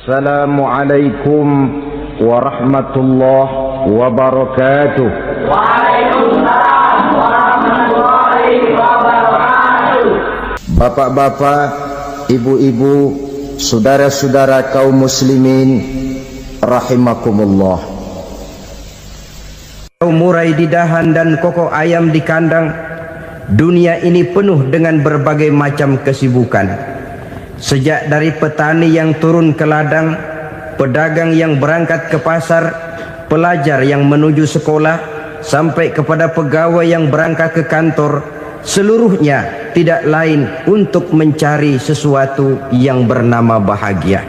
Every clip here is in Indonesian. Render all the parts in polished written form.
Assalamualaikum warahmatullahi wabarakatuh. Waalaikumsalam warahmatullahi wabarakatuh. Bapak-bapak, ibu-ibu, saudara-saudara kaum muslimin rahimakumullah. Murai di dahan dan koko ayam di kandang. Dunia ini penuh dengan berbagai macam kesibukan. Sejak dari petani yang turun ke ladang, pedagang yang berangkat ke pasar, pelajar yang menuju sekolah, sampai kepada pegawai yang berangkat ke kantor, seluruhnya tidak lain untuk mencari sesuatu yang bernama bahagia.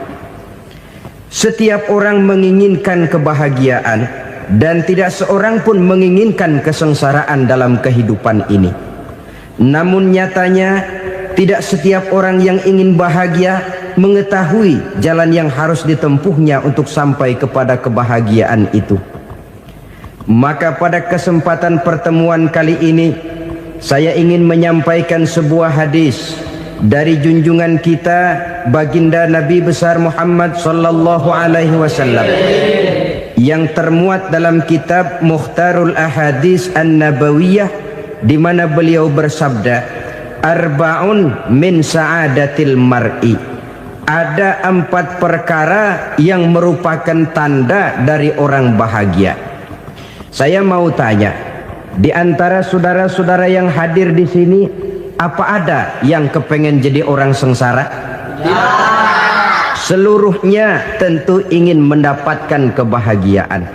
Setiap orang menginginkan kebahagiaan, dan tidak seorang pun menginginkan kesengsaraan dalam kehidupan ini. Namun nyatanya tidak setiap orang yang ingin bahagia mengetahui jalan yang harus ditempuhnya untuk sampai kepada kebahagiaan itu. Maka pada kesempatan pertemuan kali ini, saya ingin menyampaikan sebuah hadis dari junjungan kita baginda Nabi besar Muhammad sallallahu alaihi wasallam yang termuat dalam kitab Mukhtarul Ahadits An-Nabawiyah, di mana beliau bersabda, Arba'un min sa'adatil mar'i. Ada 4 perkara yang merupakan tanda dari orang bahagia. Saya mau tanya, di antara saudara-saudara yang hadir di sini, apa ada yang kepengen jadi orang sengsara? Ya. Seluruhnya tentu ingin mendapatkan kebahagiaan.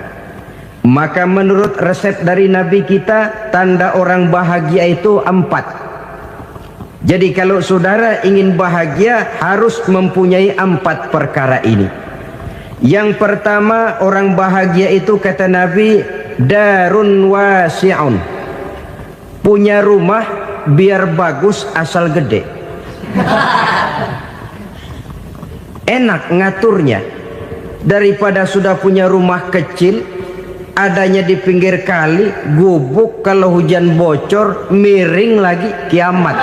Maka menurut resep dari Nabi kita, tanda orang bahagia itu 4. Jadi kalau saudara ingin bahagia, harus mempunyai 4 perkara ini. Yang pertama, orang bahagia itu kata Nabi, darun wasi'un. Punya rumah biar bagus asal gede. Enak ngaturnya. Daripada sudah punya rumah kecil, adanya di pinggir kali, gubuk, kalau hujan bocor, miring lagi, kiamat.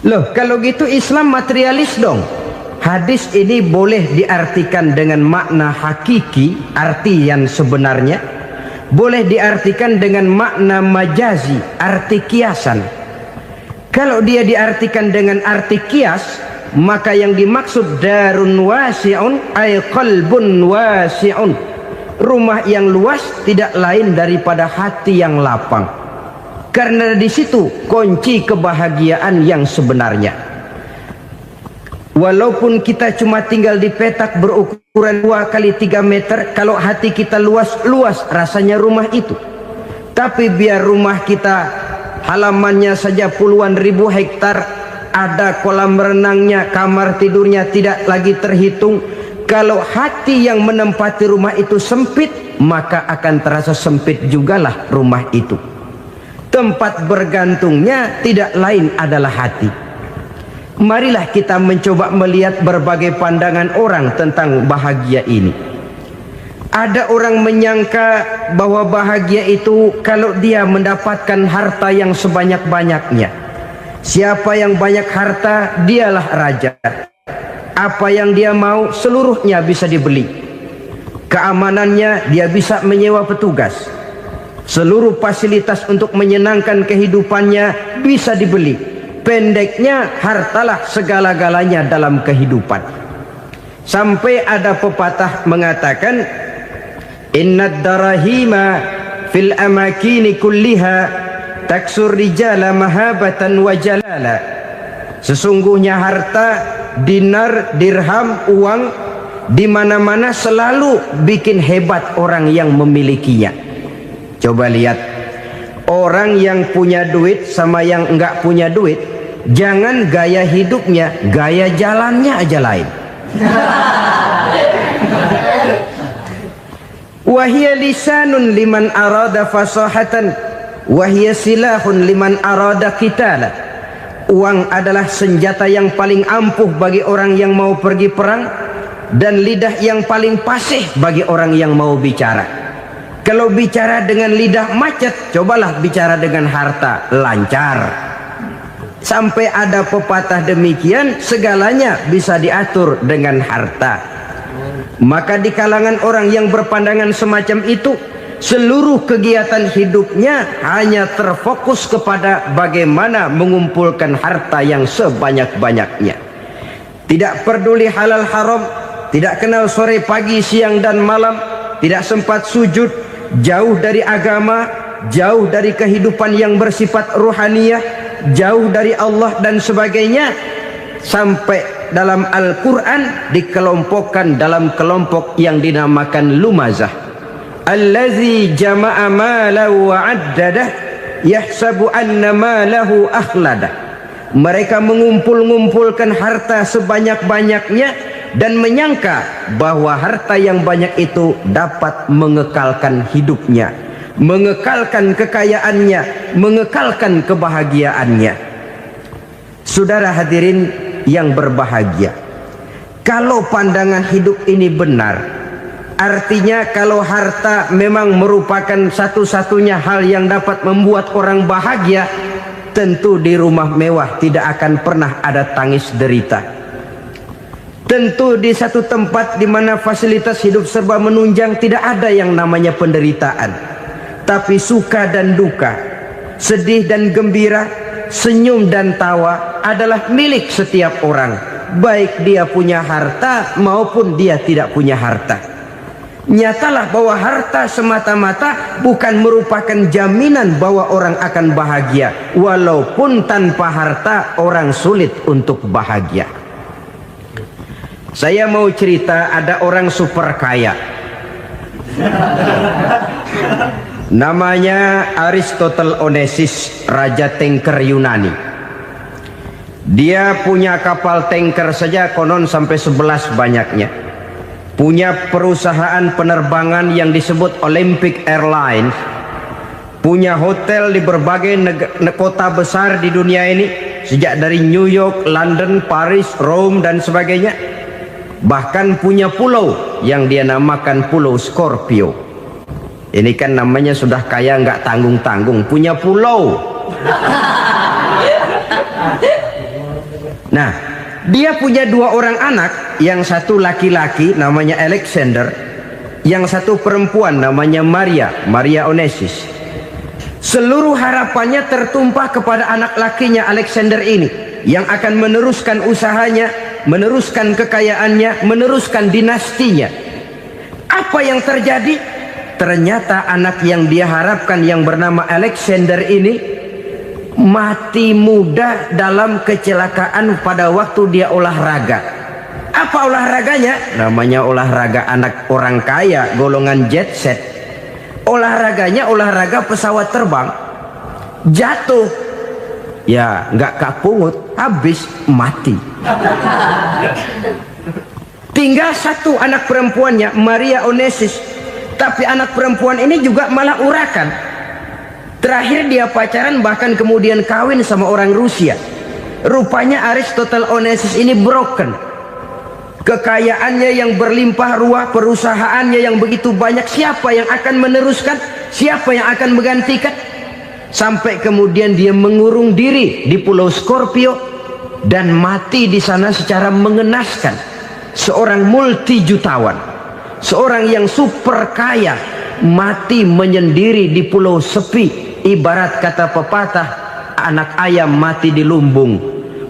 Loh, kalau gitu Islam materialis dong. Hadis ini boleh diartikan dengan makna hakiki, arti yang sebenarnya. Boleh diartikan dengan makna majazi, arti kiasan. Kalau dia diartikan dengan arti kias, maka yang dimaksud darun wasi'un ay qalbun wasi'un. Rumah yang luas tidak lain daripada hati yang lapang. Karena di situ kunci kebahagiaan yang sebenarnya. Walaupun kita cuma tinggal di petak berukuran 2 kali 3 meter, kalau hati kita luas-luas rasanya rumah itu. Tapi biar rumah kita halamannya saja puluhan ribu hektar, ada kolam renangnya, kamar tidurnya tidak lagi terhitung. Kalau hati yang menempati rumah itu sempit, maka akan terasa sempit jugalah rumah itu. Tempat bergantungnya tidak lain adalah hati. Marilah kita mencoba melihat berbagai pandangan orang tentang bahagia ini. Ada orang menyangka bahwa bahagia itu kalau dia mendapatkan harta yang sebanyak-banyaknya. Siapa yang banyak harta, dialah raja. Apa yang dia mau, seluruhnya bisa dibeli. Keamanannya, dia bisa menyewa petugas. Seluruh fasilitas untuk menyenangkan kehidupannya bisa dibeli. Pendeknya, hartalah segala-galanya dalam kehidupan. Sampai ada pepatah mengatakan, innad darahima fil amakini kulliha taksur rijala mahabatan wa jalala. Sesungguhnya harta, dinar, dirham, uang di mana-mana selalu bikin hebat orang yang memilikinya. Coba lihat, orang yang punya duit sama yang enggak punya duit, jangan gaya hidupnya, gaya jalannya aja lain. Wahia lisanun liman arada fasahatan, wahia silahun liman arada qitala. Uang adalah senjata yang paling ampuh bagi orang yang mau pergi perang, dan lidah yang paling fasih bagi orang yang mau bicara. Kalau bicara dengan lidah macet, cobalah bicara dengan harta, lancar. Sampai ada pepatah demikian, segalanya bisa diatur dengan harta. Maka di kalangan orang yang berpandangan semacam itu, seluruh kegiatan hidupnya hanya terfokus kepada bagaimana mengumpulkan harta yang sebanyak-banyaknya. Tidak peduli halal haram, tidak kenal sore pagi siang dan malam, tidak sempat sujud, jauh dari agama, jauh dari kehidupan yang bersifat ruhaniyah, jauh dari Allah dan sebagainya. Sampai dalam Al-Quran dikelompokkan dalam kelompok yang dinamakan lumazah. Allazi jama'a malahu wa'addadah yahsabu anna malahu akhladah. Mereka mengumpul-ngumpulkan harta sebanyak-banyaknya dan menyangka bahwa harta yang banyak itu dapat mengekalkan hidupnya, mengekalkan kekayaannya, mengekalkan kebahagiaannya. Saudara hadirin yang berbahagia, kalau pandangan hidup ini benar, artinya kalau harta memang merupakan satu-satunya hal yang dapat membuat orang bahagia, tentu di rumah mewah tidak akan pernah ada tangis derita. Tentu di satu tempat di mana fasilitas hidup serba menunjang tidak ada yang namanya penderitaan. Tapi suka dan duka, sedih dan gembira, senyum dan tawa adalah milik setiap orang, baik dia punya harta maupun dia tidak punya harta. Nyatalah bahwa harta semata-mata bukan merupakan jaminan bahwa orang akan bahagia, walaupun tanpa harta orang sulit untuk bahagia. Saya mau cerita, ada orang super kaya, namanya Aristotle Onesius, raja tanker Yunani. Dia punya kapal tanker saja konon sampai 11 banyaknya. Punya perusahaan penerbangan yang disebut Olympic Airlines. Punya hotel di berbagai kota besar di dunia ini, sejak dari New York, London, Paris, Rome dan sebagainya. Bahkan punya pulau yang dia namakan Pulau Scorpio. Ini kan namanya sudah kaya nggak tanggung-tanggung, punya pulau. Nah, dia punya 2 orang anak, yang satu laki-laki namanya Alexander, yang satu perempuan namanya Maria Onesius. Seluruh harapannya tertumpah kepada anak lakinya Alexander ini, yang akan meneruskan usahanya, meneruskan kekayaannya, meneruskan dinastinya. Apa yang terjadi? Ternyata anak yang dia harapkan yang bernama Alexander ini mati muda dalam kecelakaan pada waktu dia olahraga. Apa olahraganya? Namanya olahraga anak orang kaya, golongan jet set. Olahraganya olahraga pesawat terbang. Jatuh, ya nggak kapungut, habis mati. Tinggal satu anak perempuannya, Maria Onesius. Tapi anak perempuan ini juga malah urakan. Terakhir dia pacaran, bahkan kemudian kawin sama orang Rusia. Rupanya Aristotle Onesius ini broken. Kekayaannya yang berlimpah ruah, perusahaannya yang begitu banyak, siapa yang akan meneruskan? Siapa yang akan menggantikan? Sampai kemudian dia mengurung diri di Pulau Scorpio dan mati di sana secara mengenaskan. Seorang multi jutawan, seorang yang super kaya, mati menyendiri di pulau sepi. Ibarat kata pepatah, anak ayam mati di lumbung.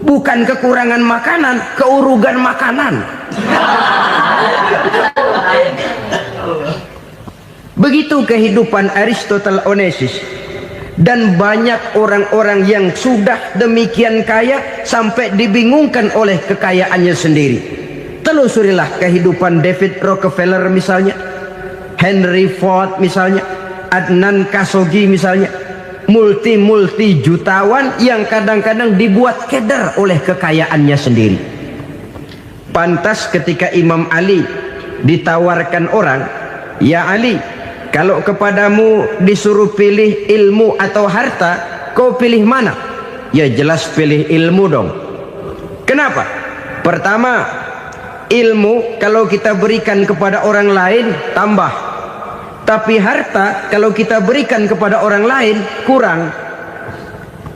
Bukan kekurangan makanan, keurugan makanan. Begitu kehidupan Aristotle Onesius. Dan banyak orang-orang yang sudah demikian kaya sampai dibingungkan oleh kekayaannya sendiri. Telusurilah kehidupan David Rockefeller misalnya, Henry Ford misalnya, Adnan Khashoggi misalnya. Multi jutawan yang kadang-kadang dibuat keder oleh kekayaannya sendiri. Pantas ketika Imam Ali ditawarkan orang, "Ya Ali, kalau kepadamu disuruh pilih ilmu atau harta, kau pilih mana?" Ya jelas pilih ilmu dong. Kenapa? Pertama, ilmu kalau kita berikan kepada orang lain tambah. Tapi harta kalau kita berikan kepada orang lain kurang.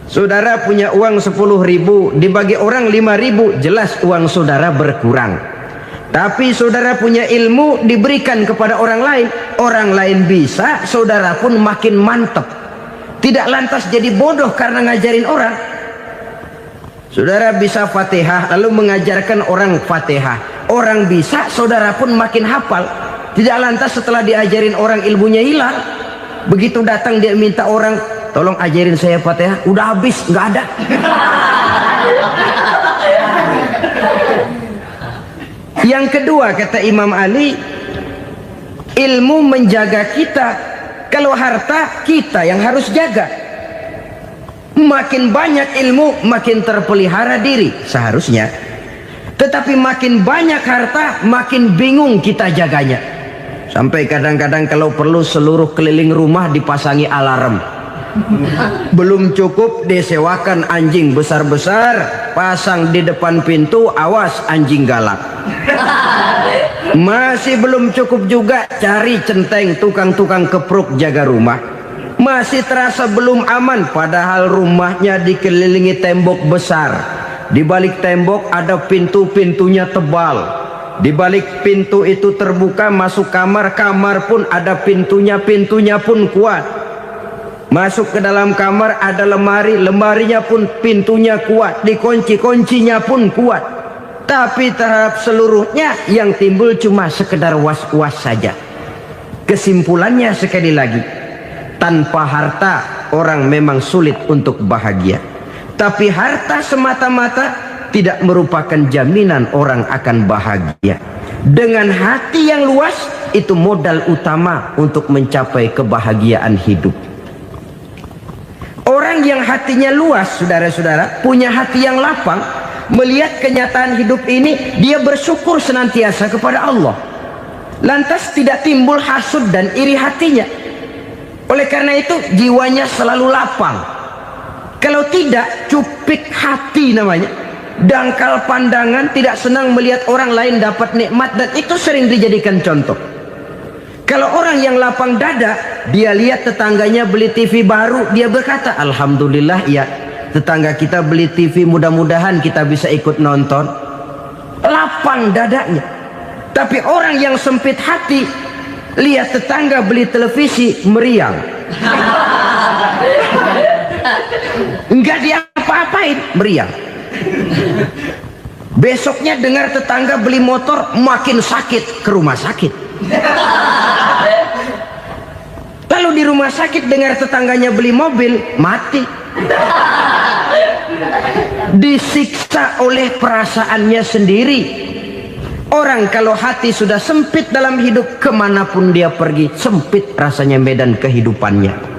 Saudara punya uang 10.000, dibagi orang 5.000, jelas uang saudara berkurang. Tapi saudara punya ilmu, diberikan kepada orang lain bisa, saudara pun makin mantap. Tidak lantas jadi bodoh karena ngajarin orang. Saudara bisa Fatihah lalu mengajarkan orang Fatihah, orang bisa, saudara pun makin hafal. Tidak lantas setelah diajarin orang ilmunya hilang. Begitu datang dia minta orang, tolong ajarin saya Fatihah, udah habis, nggak ada. Yang kedua kata Imam Ali, ilmu menjaga kita. Kalau harta kita yang harus jaga. Makin banyak ilmu makin terpelihara diri seharusnya. Tetapi makin banyak harta makin bingung kita jaganya. Sampai kadang-kadang kalau perlu seluruh keliling rumah dipasangi alarm. Belum cukup disewakan anjing besar-besar, pasang di depan pintu, awas anjing galak. Masih belum cukup juga, cari centeng tukang-tukang kepruk jaga rumah. Masih terasa belum aman, padahal rumahnya dikelilingi tembok besar. Di balik tembok ada pintu-pintunya tebal. Di balik pintu itu terbuka masuk kamar, kamar pun ada pintunya, pintunya pun kuat. Masuk ke dalam kamar ada lemari, lemarinya pun pintunya kuat, dikunci, kuncinya pun kuat. Tapi terhadap seluruhnya yang timbul cuma sekedar was-was saja. Kesimpulannya sekali lagi, tanpa harta orang memang sulit untuk bahagia. Tapi harta semata-mata tidak merupakan jaminan orang akan bahagia. Dengan hati yang luas, itu modal utama untuk mencapai kebahagiaan hidup. Orang yang hatinya luas, saudara-saudara, punya hati yang lapang, melihat kenyataan hidup ini, dia bersyukur senantiasa kepada Allah. Lantas tidak timbul hasud dan iri hatinya. Oleh karena itu jiwanya selalu lapang. Kalau tidak, cupik hati namanya, dangkal pandangan, tidak senang melihat orang lain dapat nikmat, dan itu sering dijadikan contoh. Kalau orang yang lapang dada, dia lihat tetangganya beli TV baru, dia berkata, alhamdulillah ya, tetangga kita beli TV, mudah-mudahan kita bisa ikut nonton. Lapang dadanya. Tapi orang yang sempit hati, lihat tetangga beli televisi, meriang. Enggak diapa-apain, meriang. Besoknya dengar tetangga beli motor, makin sakit, ke rumah sakit. Lalu di rumah sakit dengar tetangganya beli mobil, mati. Disiksa oleh perasaannya sendiri. Orang kalau hati sudah sempit dalam hidup, kemanapun dia pergi, sempit rasanya medan kehidupannya.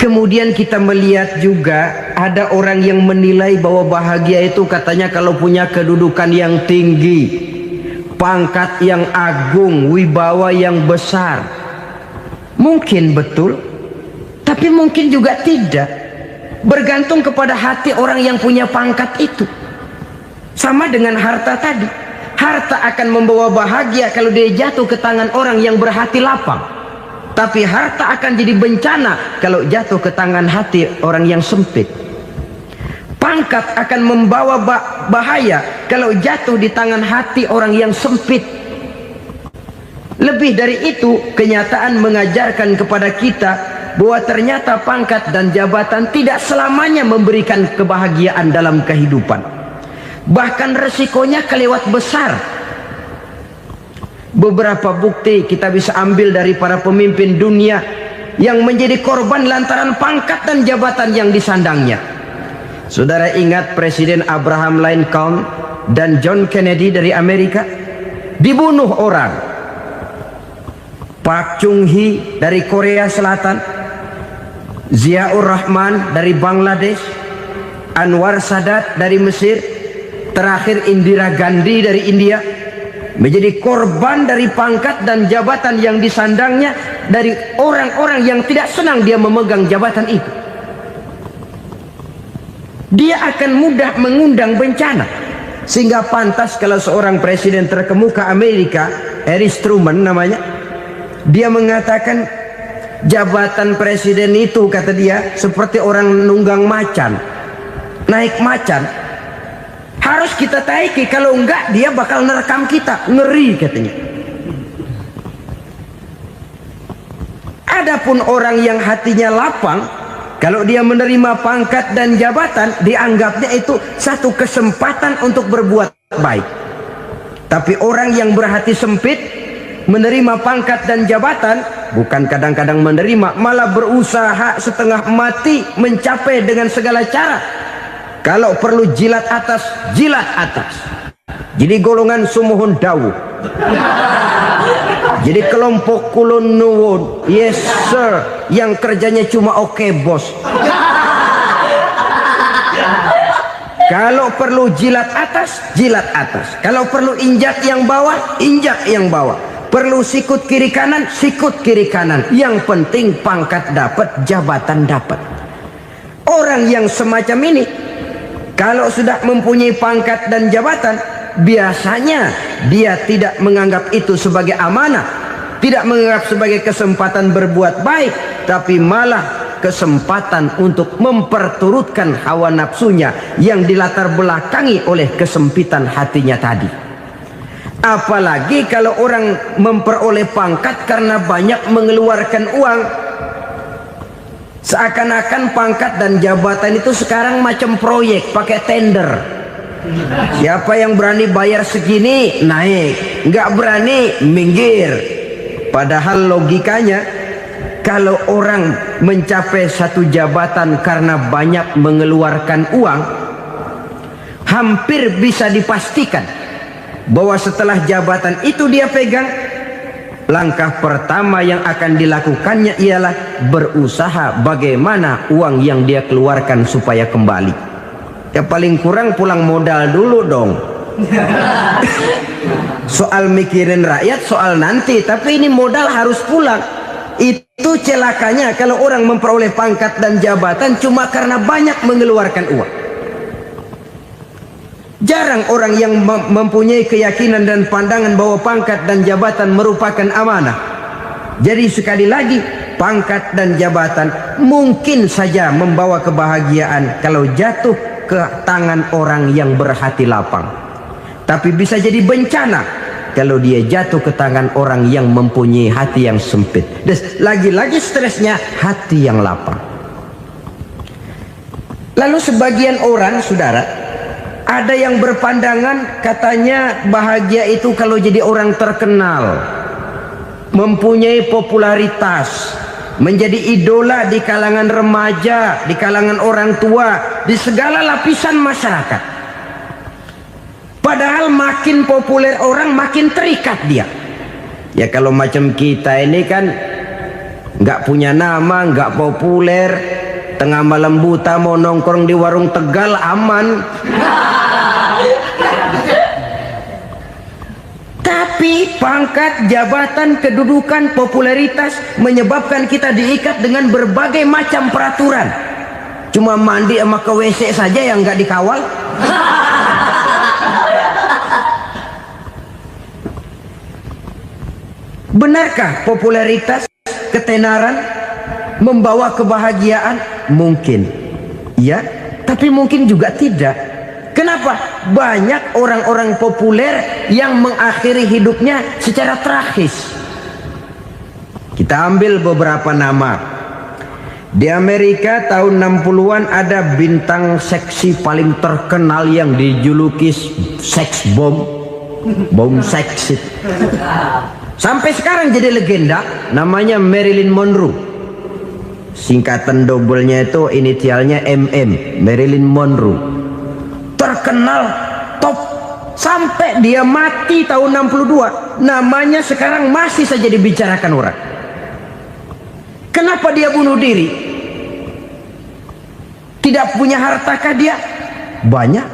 Kemudian kita melihat juga ada orang yang menilai bahwa bahagia itu katanya kalau punya kedudukan yang tinggi, pangkat yang agung, wibawa yang besar. Mungkin betul, tapi mungkin juga tidak. Bergantung kepada hati orang yang punya pangkat itu. Sama dengan harta tadi. Harta akan membawa bahagia kalau dia jatuh ke tangan orang yang berhati lapang. Tapi harta akan jadi bencana kalau jatuh ke tangan hati orang yang sempit. Pangkat akan membawa bahaya kalau jatuh di tangan hati orang yang sempit. Lebih dari itu, kenyataan mengajarkan kepada kita bahwa ternyata pangkat dan jabatan tidak selamanya memberikan kebahagiaan dalam kehidupan. Bahkan resikonya kelewat besar. Beberapa bukti kita bisa ambil dari para pemimpin dunia yang menjadi korban lantaran pangkat dan jabatan yang disandangnya. Saudara ingat Presiden Abraham Lincoln dan John Kennedy dari Amerika? Dibunuh orang. Park Chung-hee dari Korea Selatan, Ziaur Rahman dari Bangladesh, Anwar Sadat dari Mesir, terakhir Indira Gandhi dari India, menjadi korban dari pangkat dan jabatan yang disandangnya dari orang-orang yang tidak senang dia memegang jabatan itu. Dia akan mudah mengundang bencana. Sehingga pantas kalau seorang presiden terkemuka Amerika, Harry Truman namanya, dia mengatakan, jabatan presiden itu, kata dia, seperti orang nunggang macan, naik macan. Harus kita taiki, kalau enggak dia bakal nerekam kita, ngeri katanya. Adapun orang yang hatinya lapang, kalau dia menerima pangkat dan jabatan, dianggapnya itu satu kesempatan untuk berbuat baik. Tapi orang yang berhati sempit, menerima pangkat dan jabatan, bukan kadang-kadang menerima, malah berusaha setengah mati mencapai dengan segala cara. Kalau perlu jilat atas, jilat atas. Jadi golongan sumuhun dawuh. Jadi kelompok kulon nuwun, yes sir, yang kerjanya cuma oke bos. Kalau perlu jilat atas, jilat atas. Kalau perlu injak yang bawah, injak yang bawah. Perlu sikut kiri kanan, sikut kiri kanan. Yang penting pangkat dapat, jabatan dapat. Orang yang semacam ini, kalau sudah mempunyai pangkat dan jabatan, biasanya dia tidak menganggap itu sebagai amanah, tidak menganggap sebagai kesempatan berbuat baik, tapi malah kesempatan untuk memperturutkan hawa nafsunya yang dilatar belakangi oleh kesempitan hatinya tadi. Apalagi kalau orang memperoleh pangkat karena banyak mengeluarkan uang, seakan-akan pangkat dan jabatan itu sekarang macam proyek pakai tender. Siapa yang berani bayar segini naik, nggak berani minggir. Padahal logikanya, kalau orang mencapai satu jabatan karena banyak mengeluarkan uang, hampir bisa dipastikan bahwa setelah jabatan itu dia pegang, langkah pertama yang akan dilakukannya ialah berusaha bagaimana uang yang dia keluarkan supaya kembali. Ya paling kurang pulang modal dulu dong. Soal mikirin rakyat soal nanti, tapi ini modal harus pulang. Itu celakanya kalau orang memperoleh pangkat dan jabatan cuma karena banyak mengeluarkan uang. Jarang orang yang mempunyai keyakinan dan pandangan bahwa pangkat dan jabatan merupakan amanah. Jadi sekali lagi, pangkat dan jabatan mungkin saja membawa kebahagiaan kalau jatuh ke tangan orang yang berhati lapang. Tapi bisa jadi bencana kalau dia jatuh ke tangan orang yang mempunyai hati yang sempit. Dan lagi-lagi stresnya hati yang lapang. Lalu sebagian orang, saudara, ada yang berpandangan katanya bahagia itu kalau jadi orang terkenal, mempunyai popularitas, menjadi idola di kalangan remaja, di kalangan orang tua, di segala lapisan masyarakat. Padahal makin populer orang, makin terikat dia. Ya kalau macam kita ini kan nggak punya nama, nggak populer, tengah malam buta mau nongkrong di warung Tegal aman. Tapi pangkat, jabatan, kedudukan, popularitas menyebabkan kita diikat dengan berbagai macam peraturan. Cuma mandi sama ke WC saja yang nggak dikawal. Benarkah popularitas, ketenaran membawa kebahagiaan? Mungkin ya, tapi mungkin juga tidak. Kenapa? Banyak orang-orang populer yang mengakhiri hidupnya secara tragis. Kita ambil beberapa nama. Di Amerika tahun 60-an ada bintang seksi paling terkenal yang dijuluki sex bomb, bom seks. Sampai sekarang jadi legenda, namanya Marilyn Monroe. Singkatan doublenya itu inisialnya MM, Marilyn Monroe. Terkenal top sampai dia mati tahun 62, namanya sekarang masih saja dibicarakan orang. Kenapa dia bunuh diri? Tidak punya hartakah dia? Banyak.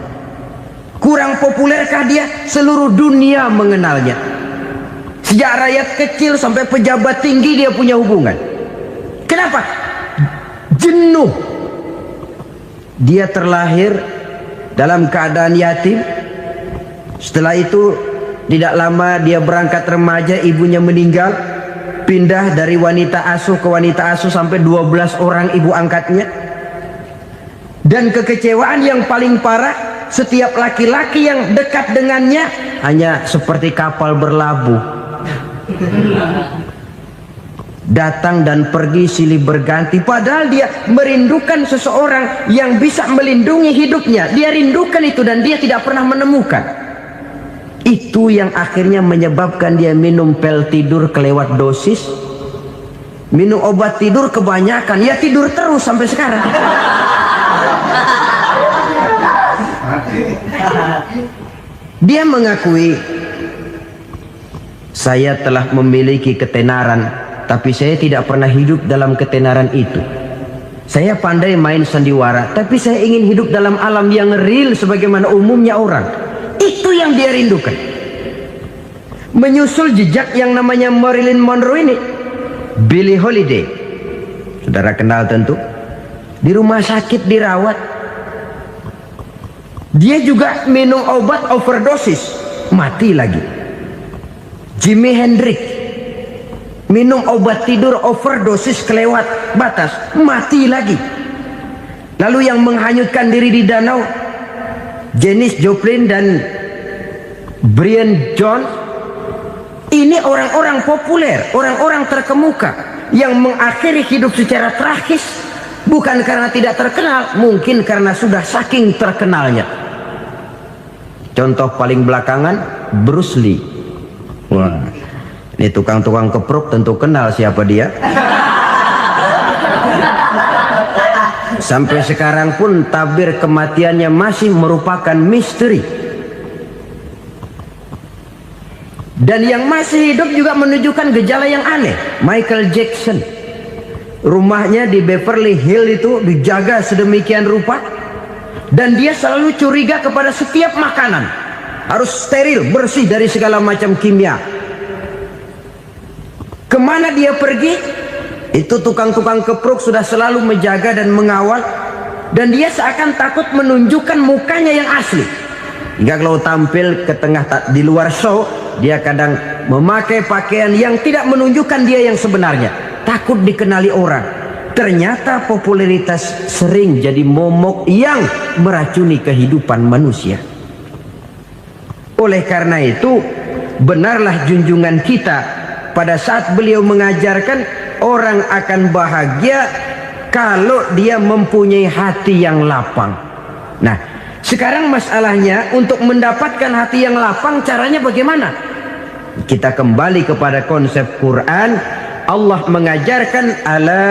Kurang populerkah dia? Seluruh dunia mengenalnya. Sejak rakyat kecil sampai pejabat tinggi dia punya hubungan. Kenapa? Jenuh. Dia terlahir dalam keadaan yatim. Setelah itu tidak lama dia berangkat remaja, ibunya meninggal. pindah dari wanita asuh ke wanita asuh sampai 12 orang ibu angkatnya. Dan kekecewaan yang paling parah, setiap laki-laki yang dekat dengannya hanya seperti kapal berlabuh, datang dan pergi silih berganti. Padahal dia merindukan seseorang yang bisa melindungi hidupnya. Dia rindukan itu dan dia tidak pernah menemukan. Itu yang akhirnya menyebabkan dia minum pil tidur kelewat dosis, minum obat tidur kebanyakan, ya tidur terus sampai sekarang. Dia mengakui, saya telah memiliki ketenaran, tapi saya tidak pernah hidup dalam ketenaran itu. Saya pandai main sandiwara, tapi saya ingin hidup dalam alam yang real sebagaimana umumnya orang. Itu yang dia rindukan. Menyusul jejak yang namanya Marilyn Monroe ini, Billie Holiday, saudara kenal tentu, di rumah sakit dirawat. Dia juga minum obat overdosis, mati lagi. Jimi Hendrix minum obat tidur overdosis kelewat batas, mati lagi. Lalu yang menghanyutkan diri di danau, Janis Joplin dan Brian Jones. Ini orang-orang populer, orang-orang terkemuka yang mengakhiri hidup secara tragis, bukan karena tidak terkenal, mungkin karena sudah saking terkenalnya. Contoh paling belakangan, Bruce Lee. Wah, ini tukang-tukang kepruk tentu kenal siapa dia. Sampai sekarang pun tabir kematiannya masih merupakan misteri. Dan yang masih hidup juga menunjukkan gejala yang aneh. Michael Jackson, rumahnya di Beverly Hills itu dijaga sedemikian rupa, dan dia selalu curiga kepada setiap makanan harus steril, bersih dari segala macam kimia. Kemana dia pergi, itu tukang-tukang kepruk sudah selalu menjaga dan mengawal, dan dia seakan takut menunjukkan mukanya yang asli. Hingga kalau tampil ke tengah di luar show, dia kadang memakai pakaian yang tidak menunjukkan dia yang sebenarnya, takut dikenali orang. Ternyata popularitas sering jadi momok yang meracuni kehidupan manusia. Oleh karena itu, benarlah junjungan kita pada saat beliau mengajarkan orang akan bahagia kalau dia mempunyai hati yang lapang. Nah, sekarang masalahnya untuk mendapatkan hati yang lapang, caranya bagaimana? Kita kembali kepada konsep Quran. Allah mengajarkan, ala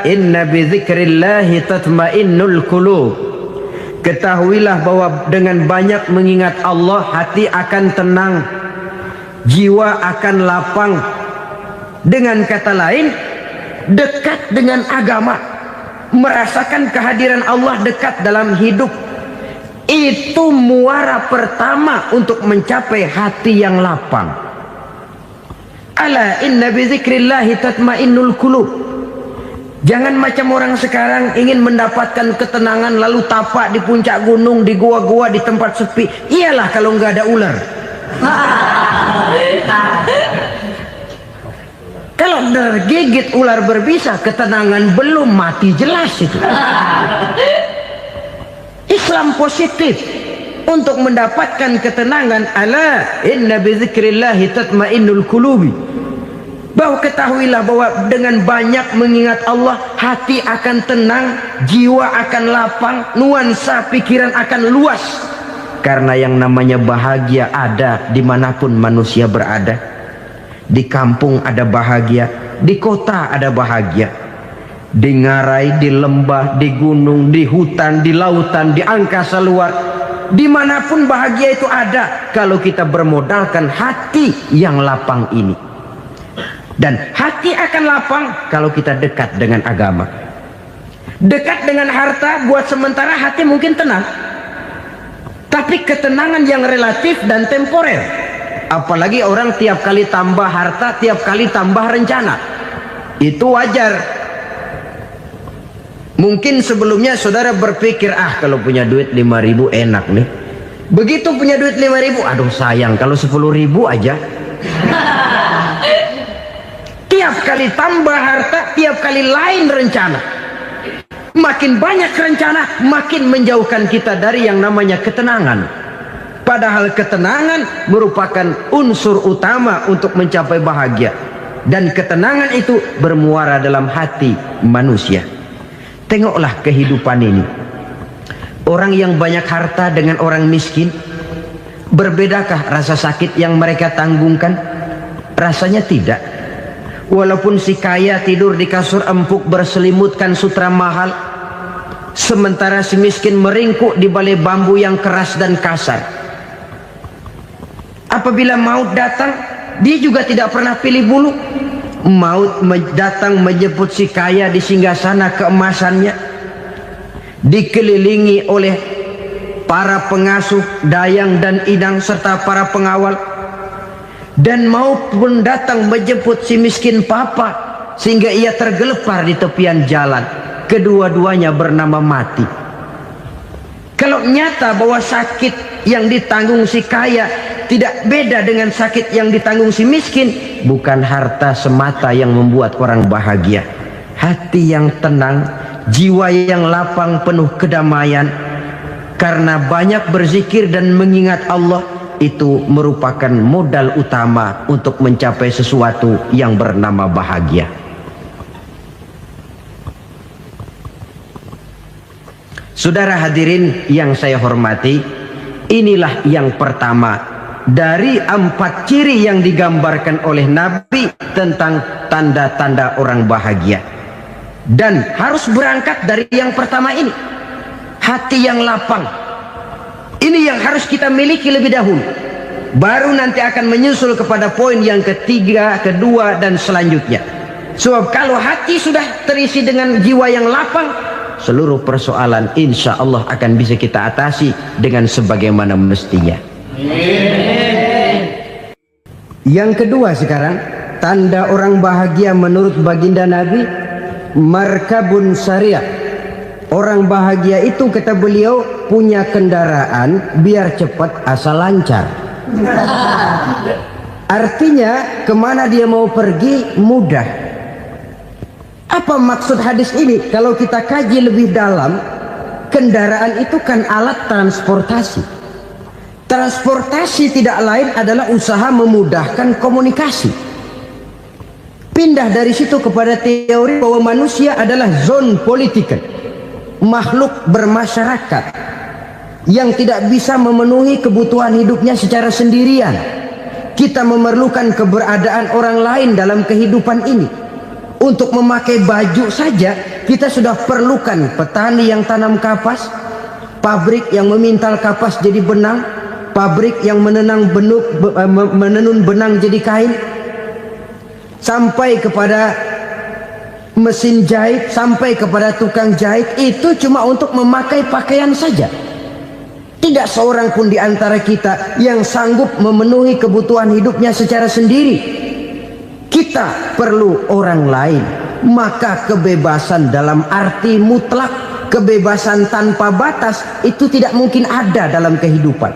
inna bi dzikrillahi tatmainnul qulub. Ketahuilah bahwa dengan banyak mengingat Allah, hati akan tenang, jiwa akan lapang. Dengan kata lain, dekat dengan agama, merasakan kehadiran Allah dekat dalam hidup, itu muara pertama untuk mencapai hati yang lapang. Ala inna bi dzikrillahi tatmainnul qulub. Jangan macam orang sekarang ingin mendapatkan ketenangan lalu tapak di puncak gunung, di gua-gua, di tempat sepi. Iyalah kalau nggak ada ular. Kalau tergigit ular berbisa, ketenangan belum, mati jelas itu. Islam positif untuk mendapatkan ketenangan. Ala inna bi dzikrillahi tatmainnul qulubi. Bahwa ketahuilah bahwa dengan banyak mengingat Allah, hati akan tenang, jiwa akan lapang, nuansa pikiran akan luas. Karena yang namanya bahagia ada dimanapun manusia berada. Di kampung ada bahagia, di kota ada bahagia, di ngarai, di lembah, di gunung, di hutan, di lautan, di angkasa luar, dimanapun bahagia itu ada kalau kita bermodalkan hati yang lapang ini. Dan hati akan lapang kalau kita dekat dengan agama. Dekat dengan harta buat sementara hati mungkin tenang, tapi ketenangan yang relatif dan temporer. Apalagi orang tiap kali tambah harta, tiap kali tambah rencana, itu wajar. Mungkin sebelumnya saudara berpikir, kalau punya duit 5.000 enak nih. Begitu punya duit 5.000, aduh sayang kalau 10.000 aja. Tiap kali tambah harta, tiap kali lain rencana. Makin banyak rencana, makin menjauhkan kita dari yang namanya ketenangan. Padahal ketenangan merupakan unsur utama untuk mencapai bahagia. Dan ketenangan itu bermuara dalam hati manusia. Tengoklah kehidupan ini. Orang yang banyak harta dengan orang miskin, berbedakah rasa sakit yang mereka tanggungkan? Rasanya tidak. Walaupun si kaya tidur di kasur empuk berselimutkan sutra mahal, sementara si miskin meringkuk di balai bambu yang keras dan kasar. Apabila maut datang, dia juga tidak pernah pilih bulu. Maut datang menjemput si kaya di singgasana keemasannya, dikelilingi oleh para pengasuh, dayang dan idang serta para pengawal. Dan maut pun datang menjemput si miskin papa, sehingga ia tergelepar di tepian jalan. Kedua-duanya bernama mati. Kalau nyata bahwa sakit yang ditanggung si kaya tidak beda dengan sakit yang ditanggung si miskin, bukan harta semata yang membuat orang bahagia. Hati yang tenang, jiwa yang lapang penuh kedamaian, karena banyak berzikir dan mengingat Allah, itu merupakan modal utama untuk mencapai sesuatu yang bernama bahagia. Saudara hadirin yang saya hormati, inilah yang pertama dari 4 ciri yang digambarkan oleh Nabi tentang tanda-tanda orang bahagia. Dan harus berangkat dari yang pertama ini, hati yang lapang. Ini yang harus kita miliki lebih dahulu, baru nanti akan menyusul kepada poin yang ketiga, kedua dan selanjutnya. Sebab kalau hati sudah terisi dengan jiwa yang lapang, seluruh persoalan insya Allah akan bisa kita atasi dengan sebagaimana mestinya. Yang kedua sekarang, tanda orang bahagia menurut baginda Nabi, markabun syariah. Orang bahagia itu, kata beliau, punya kendaraan biar cepat asal lancar. Artinya kemana dia mau pergi mudah. Apa maksud hadis ini? Kalau kita kaji lebih dalam, kendaraan itu kan alat transportasi. Transportasi tidak lain adalah usaha memudahkan komunikasi. Pindah dari situ kepada teori bahwa manusia adalah zon political, makhluk bermasyarakat yang tidak bisa memenuhi kebutuhan hidupnya secara sendirian. Kita memerlukan keberadaan orang lain dalam kehidupan ini. Untuk memakai baju saja kita sudah perlukan petani yang tanam kapas, pabrik yang memintal kapas jadi benang, pabrik yang menenun benang jadi kain, sampai kepada mesin jahit, sampai kepada tukang jahit. Itu cuma untuk memakai pakaian saja. Tidak seorang pun di antara kita yang sanggup memenuhi kebutuhan hidupnya secara sendiri. Kita perlu orang lain. Maka kebebasan dalam arti mutlak, kebebasan tanpa batas, itu tidak mungkin ada dalam kehidupan.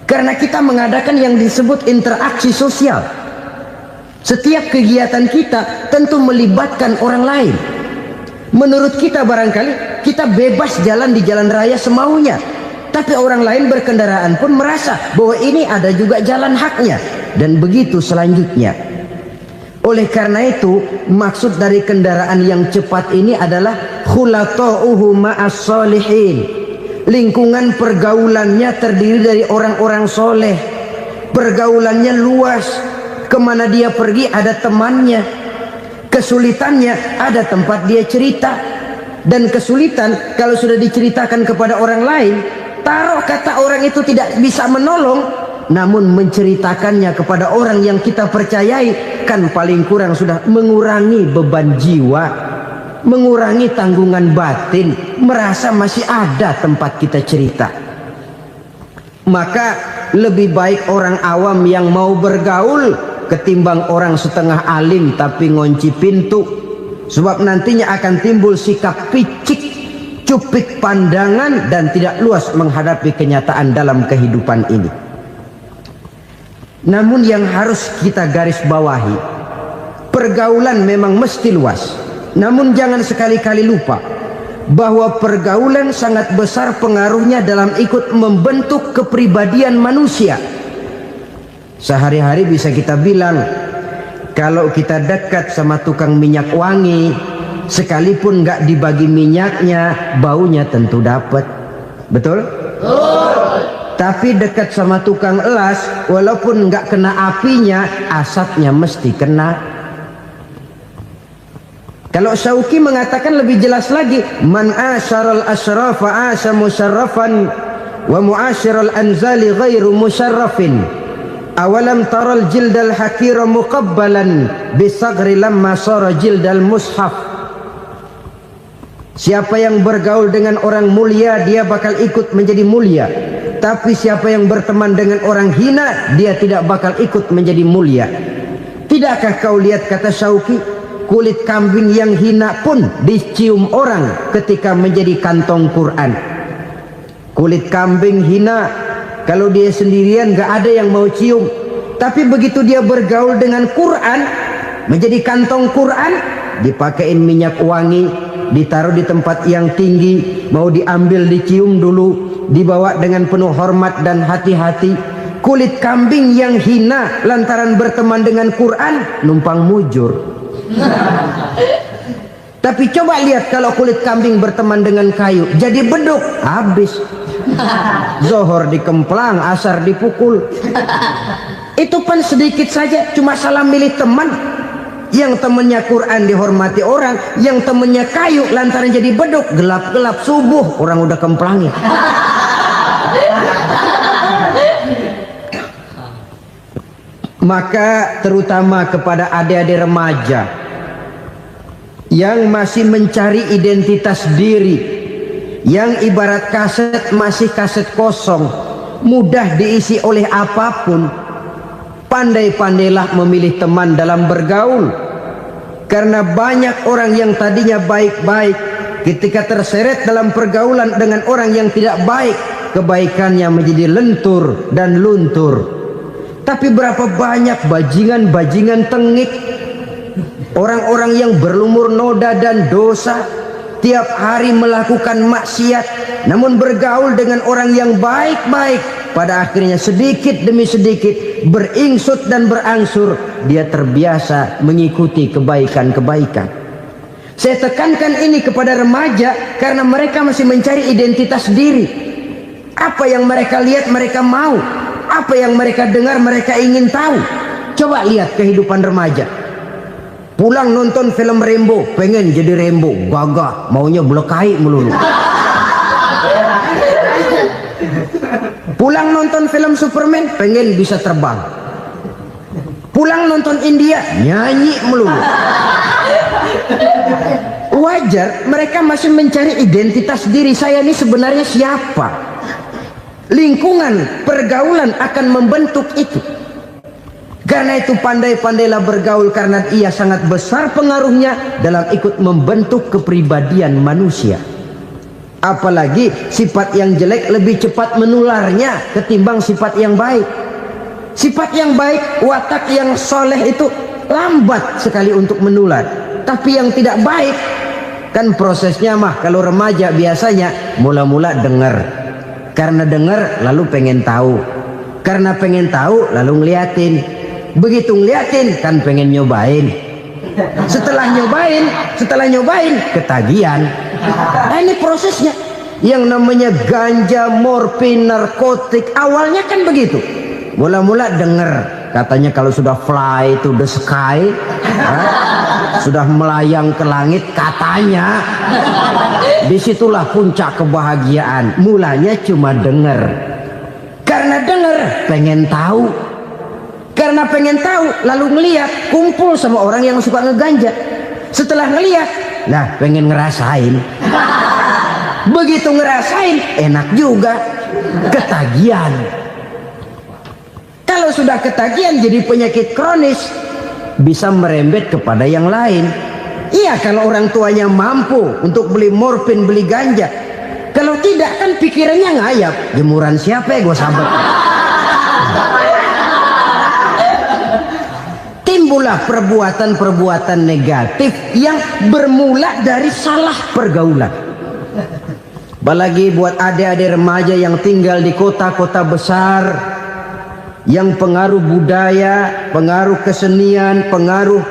Karena kita mengadakan yang disebut interaksi sosial. Setiap kegiatan kita tentu melibatkan orang lain. Menurut kita barangkali kita bebas jalan di jalan raya semaunya, tapi orang lain berkendaraan pun merasa bahwa ini ada juga jalan haknya, dan begitu selanjutnya. Oleh karena itu, maksud dari kendaraan yang cepat ini adalah khulata'uhu ma'as solihin. Lingkungan pergaulannya terdiri dari orang-orang soleh. Pergaulannya luas. Kemana dia pergi ada temannya. Kesulitannya ada tempat dia cerita. Dan kesulitan kalau sudah diceritakan kepada orang lain, taruh kata orang itu tidak bisa menolong, namun menceritakannya kepada orang yang kita percayai, kan paling kurang sudah mengurangi beban jiwa, mengurangi tanggungan batin, merasa masih ada tempat kita cerita. Maka lebih baik orang awam yang mau bergaul ketimbang orang setengah alim tapi ngunci pintu. Sebab nantinya akan timbul sikap picik, cupik pandangan, dan tidak luas menghadapi kenyataan dalam kehidupan ini. Namun yang harus kita garis bawahi, pergaulan memang mesti luas. Namun jangan sekali-kali lupa bahwa pergaulan sangat besar pengaruhnya dalam ikut membentuk kepribadian manusia. Sehari-hari bisa kita bilang, kalau kita dekat sama tukang minyak wangi, sekalipun nggak dibagi minyaknya, baunya tentu dapat. Betul? Tapi dekat sama tukang elas, walaupun nggak kena apinya, asapnya mesti kena. Kalau Syauqi mengatakan lebih jelas lagi, man asyaral asrafa asa musarrafan wa muasyiral anzali ghairu musarrafin. Awalam taral jildal hakira muqabbalan bisagri lamma sara jildal mushaf. Siapa yang bergaul dengan orang mulia, dia bakal ikut menjadi mulia. Tapi siapa yang berteman dengan orang hina, dia tidak bakal ikut menjadi mulia. Tidakkah kau lihat, kata Syauqi, kulit kambing yang hina pun dicium orang ketika menjadi kantong Quran. Kulit kambing hina, kalau dia sendirian gak ada yang mau cium. Tapi begitu dia bergaul dengan Quran, menjadi kantong Quran, dipakein minyak wangi, ditaruh di tempat yang tinggi, mau diambil dicium dulu, dibawa dengan penuh hormat dan hati-hati. Kulit kambing yang hina lantaran berteman dengan Quran, numpang mujur. Tapi coba lihat kalau kulit kambing berteman dengan kayu, jadi beduk, habis. Zohor dikemplang, asar dipukul. Itu pun sedikit saja, cuma salah milih teman. Yang temannya Quran dihormati orang, yang temannya kayu lantaran jadi beduk, gelap-gelap subuh orang udah kemplangi. Maka terutama kepada adik-adik remaja yang masih mencari identitas diri, yang ibarat kaset masih kaset kosong, mudah diisi oleh apapun, pandai-pandailah memilih teman dalam bergaul. Karena banyak orang yang tadinya baik-baik, ketika terseret dalam pergaulan dengan orang yang tidak baik, kebaikannya menjadi lentur dan luntur. Tapi berapa banyak bajingan-bajingan tengik, orang-orang yang berlumur noda dan dosa, tiap hari melakukan maksiat, namun bergaul dengan orang yang baik-baik, pada akhirnya sedikit demi sedikit beringsut dan berangsur dia terbiasa mengikuti kebaikan-kebaikan. Saya tekankan ini kepada remaja karena mereka masih mencari identitas diri. Apa yang mereka lihat mereka mau, apa yang mereka dengar mereka ingin tahu. Coba lihat kehidupan remaja. Pulang nonton film Rambo, pengen jadi Rambo, gagah, maunya belekai melulu. Pulang nonton film Superman, pengen bisa terbang. Pulang nonton India, nyanyi melulu. Wajar, mereka masih mencari identitas diri. Saya ini sebenarnya siapa? Lingkungan, pergaulan akan membentuk itu. Karena itu pandai-pandailah bergaul, karena ia sangat besar pengaruhnya dalam ikut membentuk kepribadian manusia. Apalagi sifat yang jelek lebih cepat menularnya ketimbang sifat yang baik. Sifat yang baik, watak yang soleh itu lambat sekali untuk menular. Tapi yang tidak baik, kan prosesnya mah kalau remaja biasanya mula-mula dengar. Karena dengar lalu pengen tahu. Karena pengen tahu lalu ngeliatin. Begitu ngeliatin kan pengen nyobain. Setelah nyobain ketagihan. Nah, ini prosesnya. Yang namanya ganja, morfin, narkotik, awalnya kan begitu. Mula-mula denger, katanya kalau sudah fly to the sky, sudah melayang ke langit, katanya disitulah puncak kebahagiaan. Mulanya cuma denger. Karena denger pengen tahu. Karena pengen tahu lalu ngeliat, kumpul sama orang yang suka ngeganja. Setelah ngeliat, nah pengen ngerasain. Begitu ngerasain enak juga, ketagihan. Kalau sudah ketagihan jadi penyakit kronis, bisa merembet kepada yang lain. Iya, kalau orang tuanya mampu untuk beli morfin, beli ganja. Kalau tidak kan pikirannya ngayap, jemuran siapa ya gue sahabat. timbullah perbuatan-perbuatan negatif yang bermula dari salah pergaulan. Apalagi buat adik-adik remaja yang tinggal di kota-kota besar, yang pengaruh budaya, pengaruh kesenian, pengaruh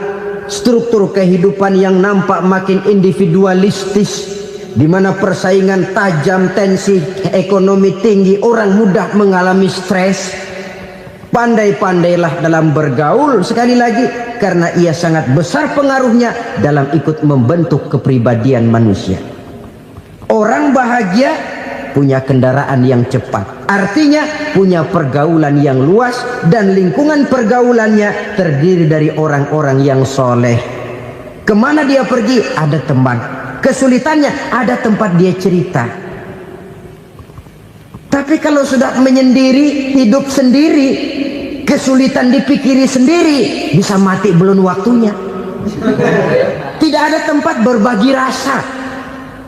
struktur kehidupan yang nampak makin individualistis, di mana persaingan tajam, tensi ekonomi tinggi, orang mudah mengalami stres. Pandai-pandailah dalam bergaul, sekali lagi, karena ia sangat besar pengaruhnya dalam ikut membentuk kepribadian manusia. Orang bahagia punya kendaraan yang cepat, artinya punya pergaulan yang luas, dan lingkungan pergaulannya terdiri dari orang-orang yang soleh. Kemana dia pergi, ada teman. Kesulitannya, ada tempat dia cerita. Tapi kalau sudah menyendiri, hidup sendiri, kesulitan dipikiri sendiri, bisa mati belum waktunya. Tidak ada tempat berbagi rasa,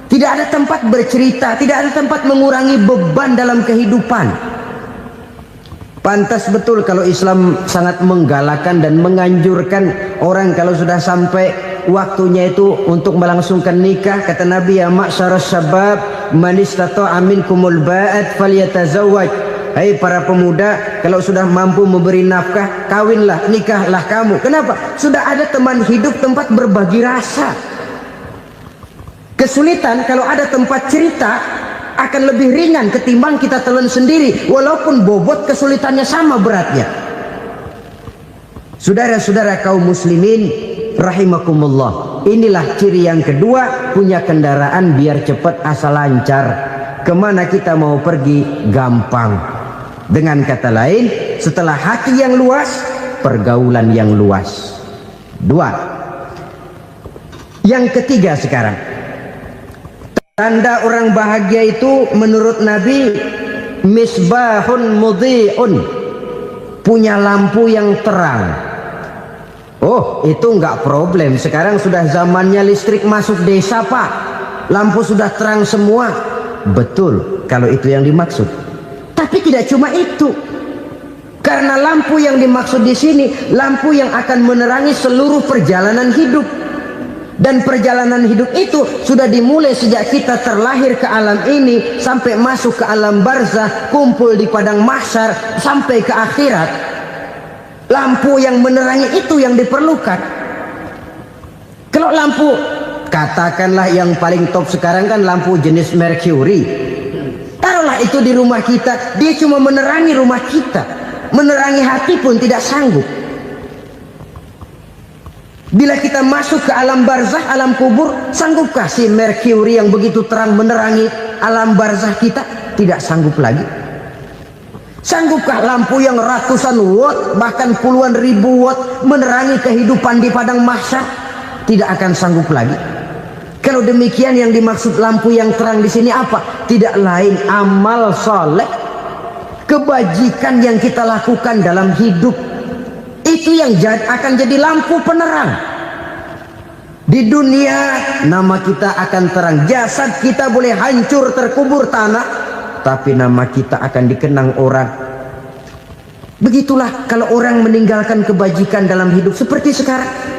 tidak ada tempat bercerita, tidak ada tempat mengurangi beban dalam kehidupan. Pantas betul kalau Islam sangat menggalakkan dan menganjurkan orang kalau sudah sampai waktunya itu untuk melangsungkan nikah. Kata Nabi, ya ma'syaras syabab man istata'a minkumul ba'at falyatazawwaj. Hai para pemuda, kalau sudah mampu memberi nafkah, kawinlah, nikahlah kamu. Kenapa? Sudah ada teman hidup, tempat berbagi rasa. Kesulitan kalau ada tempat cerita akan lebih ringan ketimbang kita telan sendiri, walaupun bobot kesulitannya sama beratnya. Saudara-saudara kaum muslimin rahimakumullah, inilah ciri yang kedua, punya kendaraan biar cepat asal lancar. Kemana kita mau pergi gampang. Dengan kata lain, setelah hati yang luas, pergaulan yang luas. Dua. Yang ketiga sekarang, tanda orang bahagia itu menurut Nabi, misbahun mudhi'un, punya lampu yang terang. Oh, itu enggak problem. Sekarang sudah zamannya listrik masuk desa, Pak. Lampu sudah terang semua. Betul, kalau itu yang dimaksud. Tapi tidak cuma itu. Karena lampu yang dimaksud di sini, lampu yang akan menerangi seluruh perjalanan hidup. Dan perjalanan hidup itu sudah dimulai sejak kita terlahir ke alam ini, sampai masuk ke alam barzah, kumpul di padang mahsyar, sampai ke akhirat. Lampu yang menerangi itu yang diperlukan. Kalau lampu, katakanlah yang paling top sekarang kan lampu jenis Mercury. Taruhlah itu di rumah kita, dia cuma menerangi rumah kita, menerangi hati pun tidak sanggup. Bila kita masuk ke alam barzah, alam kubur, sanggupkah si Mercury yang begitu terang menerangi alam barzah kita? Tidak sanggup lagi. Sanggupkah lampu yang ratusan watt, bahkan puluhan ribu watt menerangi kehidupan di padang mahsyar? Tidak akan sanggup lagi. Kalau demikian, yang dimaksud lampu yang terang di sini apa? Tidak lain amal soleh, kebajikan yang kita lakukan dalam hidup. Itu yang akan jadi lampu penerang. Di dunia nama kita akan terang. Jasad kita boleh hancur terkubur tanah, tapi nama kita akan dikenang orang. Begitulah kalau orang meninggalkan kebajikan dalam hidup seperti sekarang.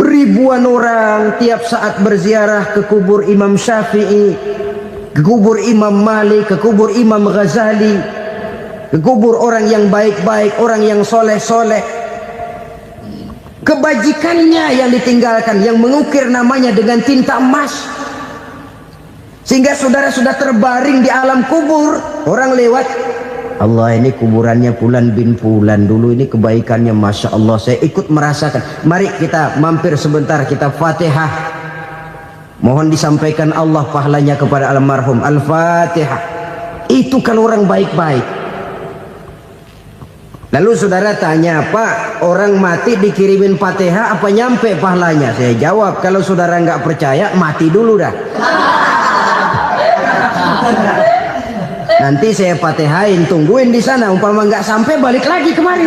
Ribuan orang tiap saat berziarah ke kubur Imam Syafi'i, ke kubur Imam Malik, ke kubur Imam Ghazali, ke kubur orang yang baik-baik, orang yang soleh-soleh. Kebajikannya yang ditinggalkan, yang mengukir namanya dengan tinta emas. Sehingga saudara sudah terbaring di alam kubur, orang lewat, Allah, ini kuburannya Fulan bin Fulan, dulu ini kebaikannya Masya Allah, saya ikut merasakan. Mari kita mampir sebentar, kita Fatihah, mohon disampaikan Allah pahalanya kepada almarhum. Al-Fatihah. Itu kalau orang baik-baik. Lalu saudara tanya, Pak, orang mati dikirimin Fatihah apa nyampe pahalanya? Saya jawab, kalau saudara nggak percaya, mati dulu dah. Nanti saya Fatihain, tungguin di sana. Umpama nggak sampai, balik lagi kemari.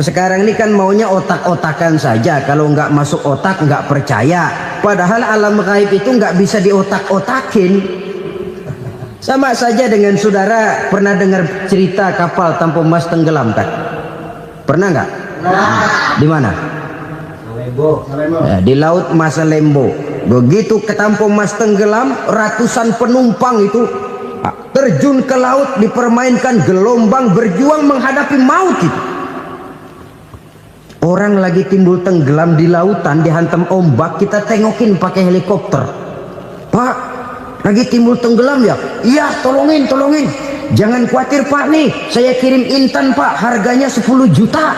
Sekarang ini kan maunya otak-otakan saja. Kalau nggak masuk otak, nggak percaya. Padahal alam gaib itu nggak bisa diotak-otakin. Sama saja dengan saudara pernah dengar cerita kapal tanpa emas tenggelam kan? Pernah nggak? Di mana? Ya, di laut Masalembo. Begitu ketampung Mas tenggelam, ratusan penumpang itu terjun ke laut, dipermainkan gelombang, berjuang menghadapi maut itu. Orang lagi timbul tenggelam di lautan, dihantam ombak, kita tengokin pakai helikopter. Pak, lagi timbul tenggelam ya? Iya, tolongin. Jangan khawatir Pak, nih saya kirim intan Pak, harganya 10 juta.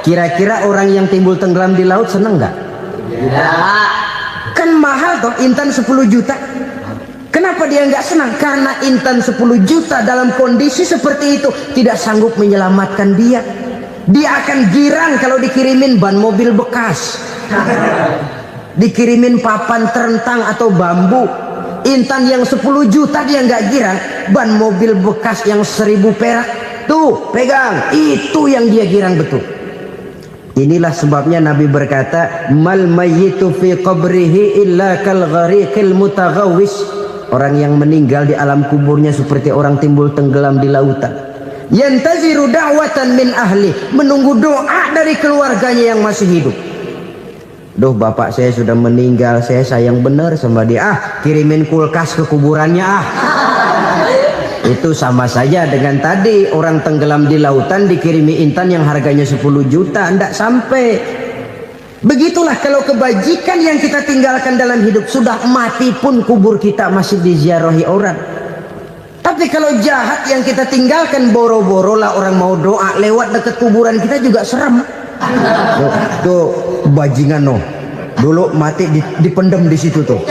Kira-kira orang yang timbul tenggelam di laut seneng nggak? Kan mahal toh intan 10 juta. Kenapa dia nggak senang? Karena intan 10 juta dalam kondisi seperti itu tidak sanggup menyelamatkan dia. Dia akan girang kalau dikirimin ban mobil bekas, dikirimin papan terentang atau bambu. Intan yang 10 juta dia nggak girang, ban mobil bekas yang 1000 perak tuh pegang, itu yang dia girang betul. Inilah sebabnya Nabi berkata, mal mayyitu fi qabrihi illa kal ghariqil mutaghawwis. Orang yang meninggal di alam kuburnya seperti orang timbul tenggelam di lautan. Yantaziru da'watan min ahli, menunggu doa dari keluarganya yang masih hidup. Duh, bapak saya sudah meninggal, saya sayang benar sama dia. Kirimin kulkas ke kuburannya Itu sama saja dengan tadi orang tenggelam di lautan dikirimi intan yang harganya 10 juta, tidak sampai. Begitulah kalau kebajikan yang kita tinggalkan dalam hidup, sudah mati pun kubur kita masih diziarahi orang. Tapi kalau jahat yang kita tinggalkan, boro-boro lah orang mau doa lewat dekat kuburan kita juga serem. Tuh bajingan no, dulu mati dipendem di situ tuh.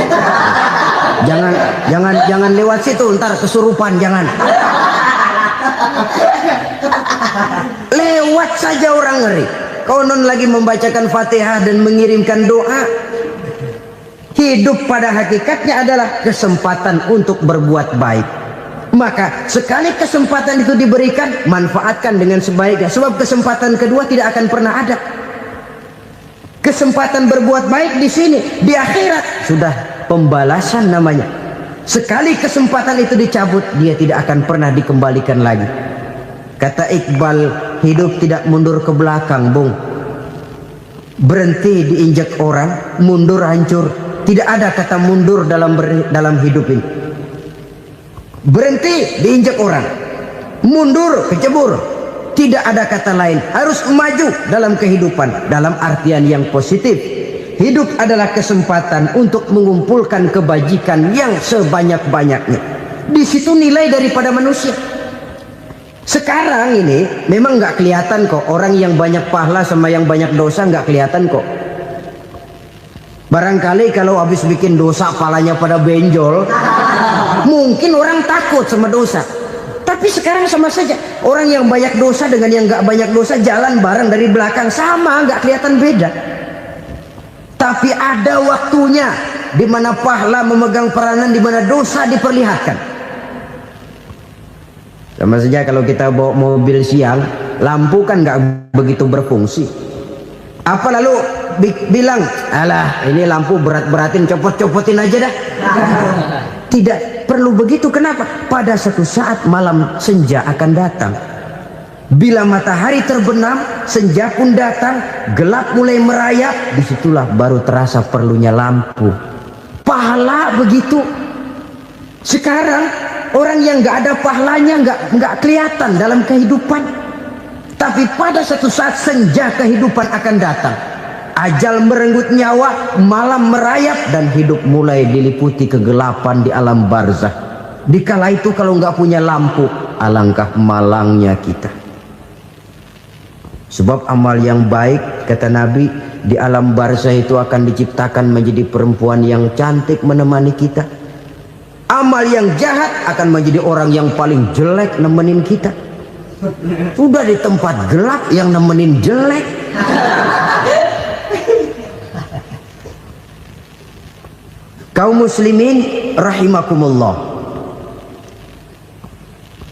Jangan lewat situ, ntar kesurupan, jangan. Lewat saja orang ngeri. Konon lagi membacakan Fatihah dan mengirimkan doa. Hidup pada hakikatnya adalah kesempatan untuk berbuat baik. Maka sekali kesempatan itu diberikan, manfaatkan dengan sebaiknya. Sebab kesempatan kedua tidak akan pernah ada. Kesempatan berbuat baik di sini, di akhirat sudah pembalasan namanya. Sekali kesempatan itu dicabut, dia tidak akan pernah dikembalikan lagi. Kata Iqbal, hidup tidak mundur ke belakang, Bung. Berhenti diinjak orang, mundur hancur. Tidak ada kata mundur dalam hidup ini. Berhenti diinjak orang, mundur kecebur. Tidak ada kata lain, harus maju dalam kehidupan dalam artian yang positif. Hidup adalah kesempatan untuk mengumpulkan kebajikan yang sebanyak-banyaknya. Di situ nilai daripada manusia. Sekarang ini memang nggak kelihatan kok, orang yang banyak pahala sama yang banyak dosa nggak kelihatan kok. Barangkali kalau habis bikin dosa palanya pada benjol, mungkin orang takut sama dosa. Tapi sekarang sama saja, orang yang banyak dosa dengan yang nggak banyak dosa jalan bareng dari belakang, sama, nggak kelihatan beda. Tapi ada waktunya di mana pahala memegang peranan, di mana dosa diperlihatkan. Sama saja kalau kita bawa mobil siang, lampu kan nggak begitu berfungsi. Apa lalu bilang, alah ini lampu berat-beratin, copot-copotin aja dah. Tidak perlu begitu. Kenapa? Pada satu saat malam senja akan datang. Bila matahari terbenam, senja pun datang, gelap mulai merayap, disitulah baru terasa perlunya lampu. Pahala begitu. Sekarang orang yang nggak ada pahalanya nggak kelihatan dalam kehidupan. Tapi pada satu saat senja kehidupan akan datang. Ajal merenggut nyawa, malam merayap, dan hidup mulai diliputi kegelapan di alam barzah. Dikala itu kalau nggak punya lampu, alangkah malangnya kita. Sebab amal yang baik, kata Nabi, di alam barzah itu akan diciptakan menjadi perempuan yang cantik menemani kita. Amal yang jahat akan menjadi orang yang paling jelek nemenin kita. Sudah di tempat gelap yang nemenin jelek. Kaum muslimin rahimakumullah.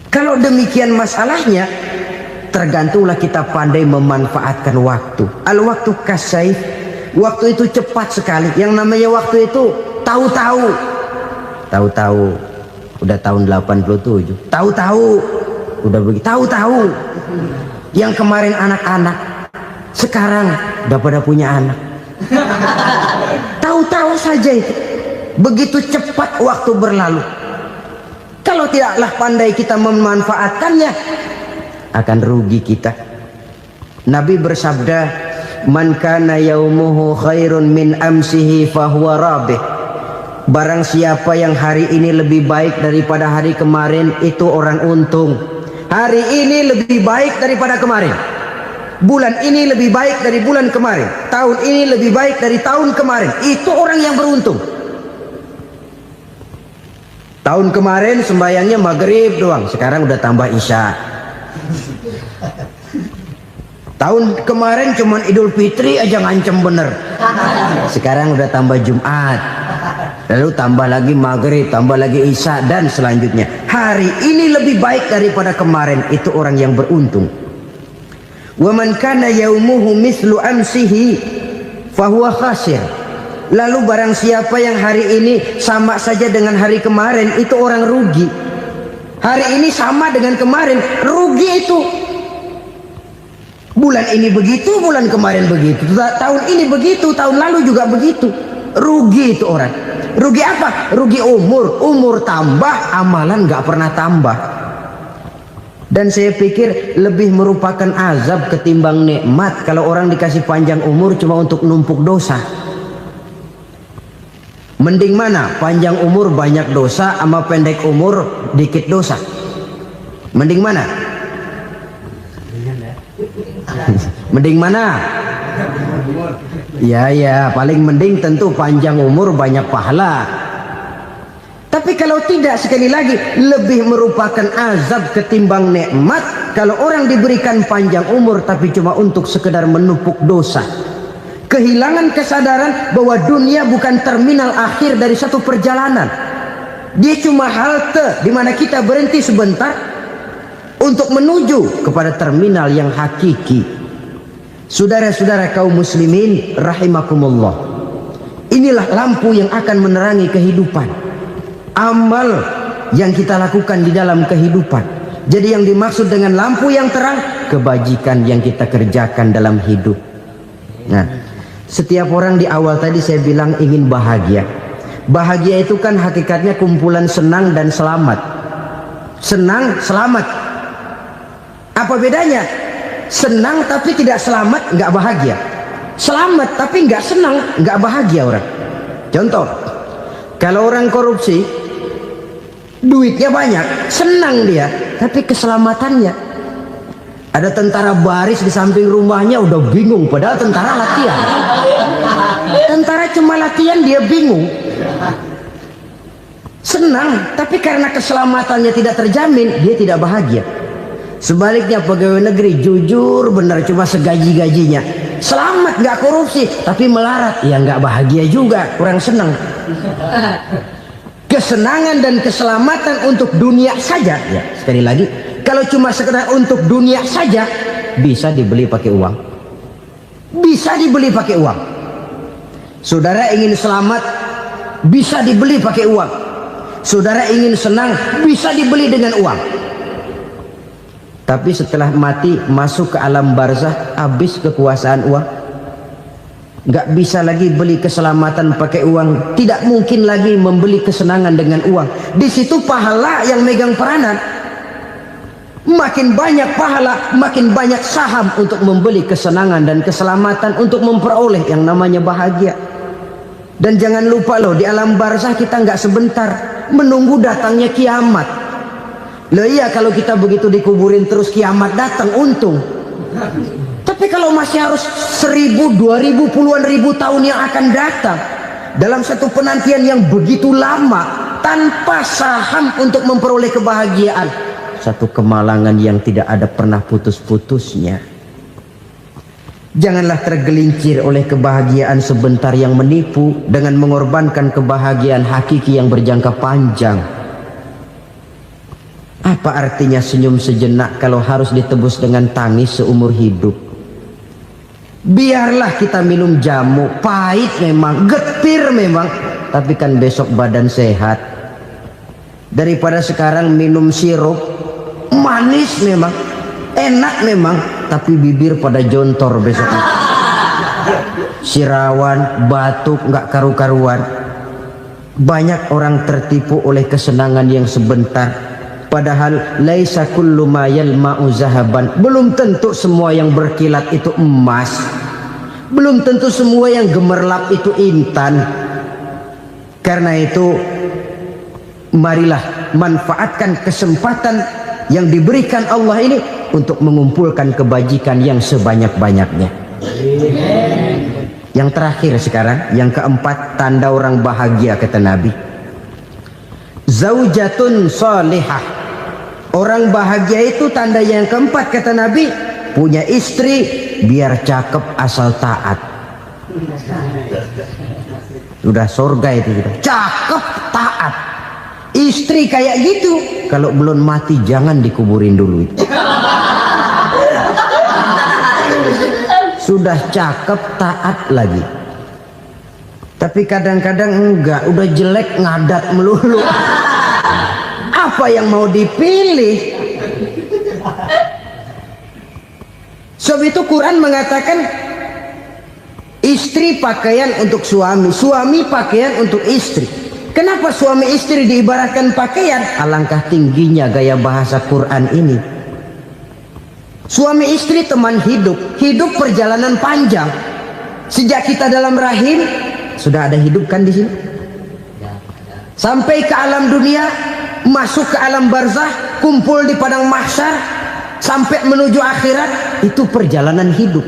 Kalau demikian masalahnya, tergantunglah kita pandai memanfaatkan waktu. Al-waktu kasayf, waktu itu cepat sekali. Yang namanya waktu itu tahu-tahu. Tahu-tahu udah tahun 87. Tahu-tahu udah begitu. Tahu-tahu Yang kemarin anak-anak, sekarang udah pada punya anak. Tahu-tahu saja itu. Begitu cepat waktu berlalu. Kalau tidaklah pandai kita memanfaatkannya, akan rugi kita. Nabi bersabda, "Man kana yaumuhu khairun min amsihi fahuwa rabih." Barang siapa yang hari ini lebih baik daripada hari kemarin, itu orang untung. Hari ini lebih baik daripada kemarin. Bulan ini lebih baik dari bulan kemarin. Tahun ini lebih baik dari tahun kemarin. Itu orang yang beruntung. Tahun kemarin sembayangnya maghrib doang, sekarang udah tambah isya. Tahun kemarin cuman Idul Fitri aja ngancem bener, sekarang udah tambah Jumat, lalu tambah lagi maghrib, tambah lagi isya, dan selanjutnya. Hari ini lebih baik daripada kemarin, itu orang yang beruntung. Wa man kana yaumuhu mislu amsihi fahuwa khasir. Lalu barang siapa yang hari ini sama saja dengan hari kemarin, itu orang rugi. Hari ini sama dengan kemarin, rugi itu. Bulan ini begitu, bulan kemarin begitu, tahun ini begitu, tahun lalu juga begitu. Rugi itu orang. Rugi apa? Rugi umur. Umur tambah, amalan gak pernah tambah. Dan saya pikir lebih merupakan azab ketimbang nikmat kalau orang dikasih panjang umur cuma untuk numpuk dosa. Mending mana? Panjang umur banyak dosa sama pendek umur dikit dosa? Mending mana? Mending mana? Ya, paling mending tentu panjang umur banyak pahala. Tapi kalau tidak, sekali lagi, lebih merupakan azab ketimbang nikmat kalau orang diberikan panjang umur tapi cuma untuk sekedar menumpuk dosa. Kehilangan kesadaran bahwa dunia bukan terminal akhir dari satu perjalanan. Dia cuma halte di mana kita berhenti sebentar untuk menuju kepada terminal yang hakiki. Saudara-saudara kaum muslimin rahimakumullah. Inilah lampu yang akan menerangi kehidupan. Amal yang kita lakukan di dalam kehidupan. Jadi yang dimaksud dengan lampu yang terang, kebajikan yang kita kerjakan dalam hidup. Nah, setiap orang di awal tadi saya bilang ingin bahagia. Bahagia itu kan hakikatnya kumpulan senang dan selamat. Senang, selamat. Apa bedanya? Senang tapi tidak selamat, nggak bahagia. Selamat tapi nggak senang, nggak bahagia orang. Contoh, kalau orang korupsi, duitnya banyak, senang dia, tapi keselamatannya. Ada tentara baris di samping rumahnya udah bingung, padahal tentara latihan. Tentara cuma latihan, dia bingung. Senang, tapi karena keselamatannya tidak terjamin, dia tidak bahagia. Sebaliknya pegawai negeri jujur benar, cuma segaji-gajinya. Selamat, nggak korupsi, tapi melarat, ya nggak bahagia juga, kurang senang. Kesenangan dan keselamatan untuk dunia saja, ya sekali lagi, kalau cuma sekedar untuk dunia saja, bisa dibeli pakai uang. Bisa dibeli pakai uang. Saudara ingin selamat, bisa dibeli pakai uang. Saudara ingin senang, bisa dibeli dengan uang. Tapi setelah mati, masuk ke alam barzah, habis kekuasaan uang. Nggak bisa lagi beli keselamatan pakai uang. Tidak mungkin lagi membeli kesenangan dengan uang. Di situ pahala yang megang peranan. Makin banyak pahala, makin banyak saham untuk membeli kesenangan dan keselamatan, untuk memperoleh yang namanya bahagia. Dan jangan lupa loh, di alam barzah kita nggak sebentar, menunggu datangnya kiamat. Loh iya, kalau kita begitu dikuburin terus kiamat datang, untung. Tapi kalau masih harus 1000, 2000, puluhan ribu tahun yang akan datang, dalam satu penantian yang begitu lama, tanpa saham untuk memperoleh kebahagiaan, satu kemalangan yang tidak ada pernah putus-putusnya. Janganlah tergelincir oleh kebahagiaan sebentar yang menipu dengan mengorbankan kebahagiaan hakiki yang berjangka panjang. Apa artinya senyum sejenak kalau harus ditebus dengan tangis seumur hidup? Biarlah kita minum jamu, pahit memang, getir memang, tapi kan besok badan sehat. Daripada sekarang minum sirup, manis memang, enak memang, tapi bibir pada jontor besok itu. Sirawan, batuk, nggak karu-karuan. Banyak orang tertipu oleh kesenangan yang sebentar, padahal laisa kullu ma yalma'u zahaban. Belum tentu semua yang berkilat itu emas, belum tentu semua yang gemerlap itu intan. Karena itu marilah manfaatkan kesempatan yang diberikan Allah ini untuk mengumpulkan kebajikan yang sebanyak-banyaknya. Yang terakhir sekarang, yang keempat, tanda orang bahagia kata Nabi. Zaujatun salihah. Orang bahagia itu tanda yang keempat kata Nabi, punya istri biar cakep asal taat. Sudah surga itu kita. Cakep taat. Istri kayak gitu, kalau belum mati jangan dikuburin dulu itu. Sudah cakep taat lagi, tapi kadang-kadang enggak, udah jelek ngadat melulu. Apa yang mau dipilih? Sebab itu Quran mengatakan istri pakaian untuk suami, suami pakaian untuk istri. Kenapa suami istri diibaratkan pakaian? Alangkah tingginya gaya bahasa Quran ini. Suami istri teman hidup, hidup perjalanan panjang. Sejak kita dalam rahim sudah ada hidup kan di sini. Sampai ke alam dunia, masuk ke alam barzah, kumpul di padang mahsyar, sampai menuju akhirat, itu perjalanan hidup.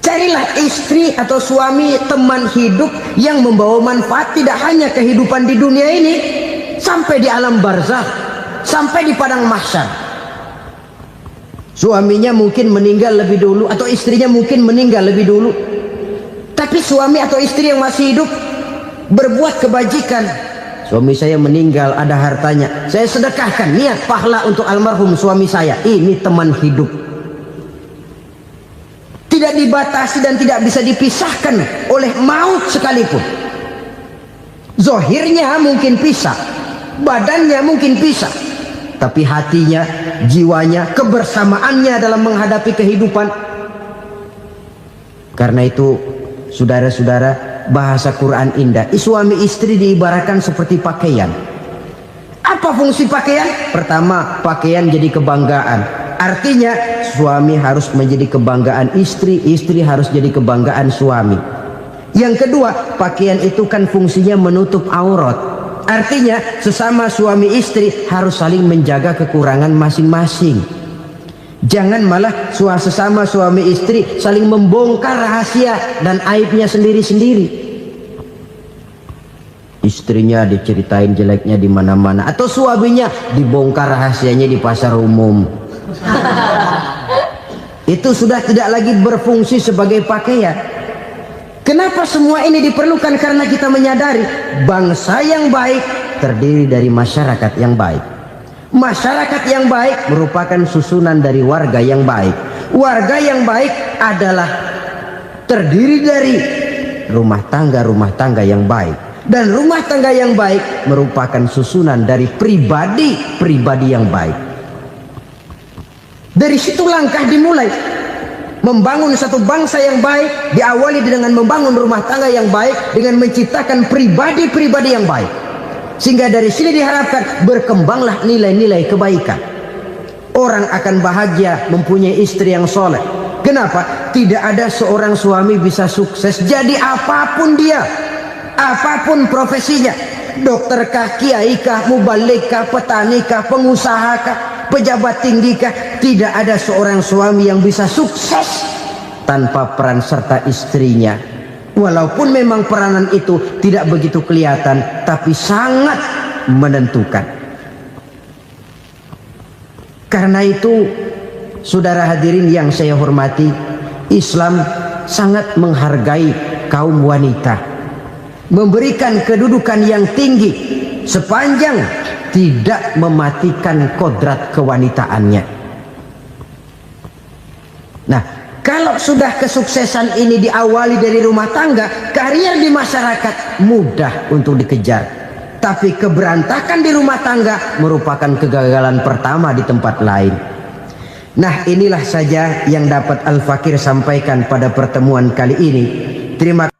Carilah istri atau suami teman hidup yang membawa manfaat tidak hanya kehidupan di dunia ini, sampai di alam barzah, sampai di padang mahsyar. Suaminya mungkin meninggal lebih dulu, atau istrinya mungkin meninggal lebih dulu, tapi suami atau istri yang masih hidup berbuat kebajikan. Suami saya meninggal, ada hartanya, saya sedekahkan, niat pahala untuk almarhum suami saya. Ini teman hidup, tidak dibatasi dan tidak bisa dipisahkan oleh maut sekalipun. Zohirnya mungkin pisah, badannya mungkin pisah, tapi hatinya, jiwanya, kebersamaannya dalam menghadapi kehidupan. Karena itu saudara-saudara, bahasa Quran indah. Suami istri diibaratkan seperti pakaian. Apa fungsi pakaian? Pertama, pakaian jadi kebanggaan. Artinya suami harus menjadi kebanggaan istri, istri harus jadi kebanggaan suami. Yang kedua, pakaian itu kan fungsinya menutup aurat. Artinya sesama suami istri harus saling menjaga kekurangan masing-masing. Jangan malah sesama suami istri saling membongkar rahasia dan aibnya sendiri-sendiri. Istrinya diceritain jeleknya di mana-mana, atau suaminya dibongkar rahasianya di pasar umum. Itu sudah tidak lagi berfungsi sebagai pakaian. Kenapa semua ini diperlukan? Karena kita menyadari bangsa yang baik terdiri dari masyarakat yang baik. Masyarakat yang baik merupakan susunan dari warga yang baik. Warga yang baik adalah terdiri dari rumah tangga yang baik. Dan rumah tangga yang baik merupakan susunan dari pribadi yang baik. Dari situ langkah dimulai. Membangun satu bangsa yang baik diawali dengan membangun rumah tangga yang baik, dengan menciptakan pribadi-pribadi yang baik. Sehingga dari sini diharapkan berkembanglah nilai-nilai kebaikan. Orang akan bahagia mempunyai istri yang soleh. Kenapa? Tidak ada seorang suami bisa sukses jadi apapun dia, apapun profesinya. Dokterkah, kiaikah, mubalikah, petanikah, pengusahakah, pejabat tinggikah, tidak ada seorang suami yang bisa sukses tanpa peran serta istrinya. Walaupun memang peranan itu tidak begitu kelihatan, tapi sangat menentukan. Karena itu, saudara hadirin yang saya hormati, Islam sangat menghargai kaum wanita, memberikan kedudukan yang tinggi sepanjang tidak mematikan kodrat kewanitaannya. Nah, kalau sudah kesuksesan ini diawali dari rumah tangga, karier di masyarakat mudah untuk dikejar. Tapi keberantakan di rumah tangga merupakan kegagalan pertama di tempat lain. Nah, inilah saja yang dapat Al-Fakir sampaikan pada pertemuan kali ini. Terima kasih.